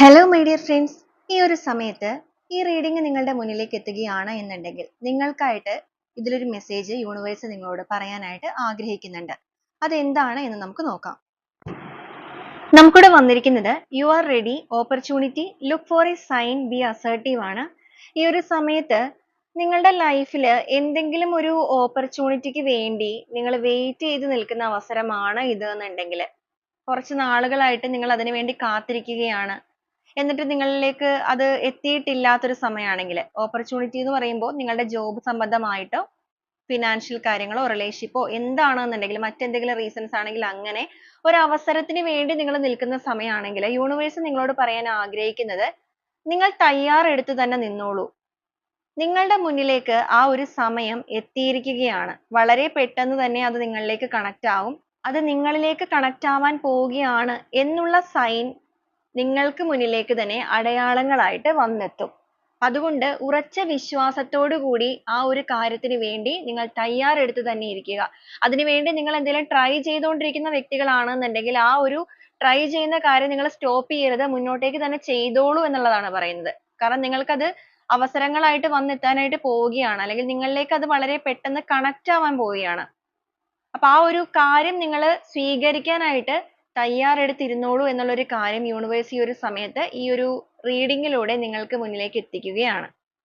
Hello my dear friends, ഈ ഒരു സമയത്ത് ഈ റീഡിംഗ് നിങ്ങളുടെ മുന്നിലേക്ക് എത്തുകയാണ് എന്നുണ്ടെങ്കിൽ നിങ്ങൾക്കായിട്ട് ഇതിലൊരു മെസ്സേജ് യൂണിവേഴ്സ് നിങ്ങളോട് പറയാനായിട്ട് ആഗ്രഹിക്കുന്നുണ്ട്. അതെന്താണ് എന്ന് നമുക്ക് നോക്കാം. നമുക്കിവിടെ വന്നിരിക്കുന്നത് you are ready, opportunity, look for a sign, be assertive ആണ്. ഈ ഒരു സമയത്ത് നിങ്ങളുടെ ലൈഫിൽ എന്തെങ്കിലും ഒരു ഓപ്പർച്യൂണിറ്റിക്ക് വേണ്ടി നിങ്ങൾ വെയിറ്റ് ചെയ്ത് നിൽക്കുന്ന അവസരമാണ് ഇത് എന്നുണ്ടെങ്കിൽ, കുറച്ച് നാളുകളായിട്ട് നിങ്ങൾ അതിനു വേണ്ടി കാത്തിരിക്കുകയാണ്, എന്നിട്ട് നിങ്ങളിലേക്ക് അത് എത്തിയിട്ടില്ലാത്തൊരു സമയമാണെങ്കിൽ, ഓപ്പർച്യൂണിറ്റി എന്ന് പറയുമ്പോൾ നിങ്ങളുടെ ജോബ് സംബന്ധമായിട്ടോ ഫിനാൻഷ്യൽ കാര്യങ്ങളോ റിലേഷൻഷിപ്പോ എന്താണെന്നുണ്ടെങ്കിൽ മറ്റെന്തെങ്കിലും റീസൺസ് ആണെങ്കിൽ അങ്ങനെ ഒരു അവസരത്തിന് വേണ്ടി നിങ്ങൾ നിൽക്കുന്ന സമയമാണെങ്കിൽ യൂണിവേഴ്സ് നിങ്ങളോട് പറയാൻ ആഗ്രഹിക്കുന്നത് നിങ്ങൾ തയ്യാറെടുത്ത് തന്നെ നിന്നോളൂ. നിങ്ങളുടെ മുന്നിലേക്ക് ആ ഒരു സമയം എത്തിയിരിക്കുകയാണ്. വളരെ പെട്ടെന്ന് തന്നെ അത് നിങ്ങളിലേക്ക് കണക്ട് ആവും. അത് നിങ്ങളിലേക്ക് കണക്ട് ആവാൻ പോവുകയാണ് എന്നുള്ള സൈൻ നിങ്ങൾക്ക് മുന്നിലേക്ക് തന്നെ അടയാളങ്ങളായിട്ട് വന്നെത്തും. അതുകൊണ്ട് ഉറച്ച വിശ്വാസത്തോടു കൂടി ആ ഒരു കാര്യത്തിന് വേണ്ടി നിങ്ങൾ തയ്യാറെടുത്ത് തന്നെ ഇരിക്കുക. അതിനുവേണ്ടി നിങ്ങൾ എന്തെങ്കിലും ട്രൈ ചെയ്തുകൊണ്ടിരിക്കുന്ന വ്യക്തികളാണെന്നുണ്ടെങ്കിൽ ആ ഒരു ട്രൈ ചെയ്യുന്ന കാര്യം നിങ്ങൾ സ്റ്റോപ്പ് ചെയ്യരുത്, മുന്നോട്ടേക്ക് തന്നെ ചെയ്തോളൂ എന്നുള്ളതാണ് പറയുന്നത്. കാരണം നിങ്ങൾക്കത് അവസരങ്ങളായിട്ട് വന്നെത്താനായിട്ട് പോവുകയാണ്, അല്ലെങ്കിൽ നിങ്ങളിലേക്ക് അത് വളരെ പെട്ടെന്ന് കണക്ട് ആവാൻ പോവുകയാണ്. അപ്പൊ ആ ഒരു കാര്യം നിങ്ങൾ സ്വീകരിക്കാനായിട്ട് തയ്യാറെടുത്തിരുന്നോളൂ എന്നുള്ളൊരു കാര്യം യൂണിവേഴ്സ് ഈ ഒരു സമയത്ത് ഈ ഒരു റീഡിങ്ങിലൂടെ നിങ്ങൾക്ക് മുന്നിലേക്ക് എത്തിക്കുകയാണ്.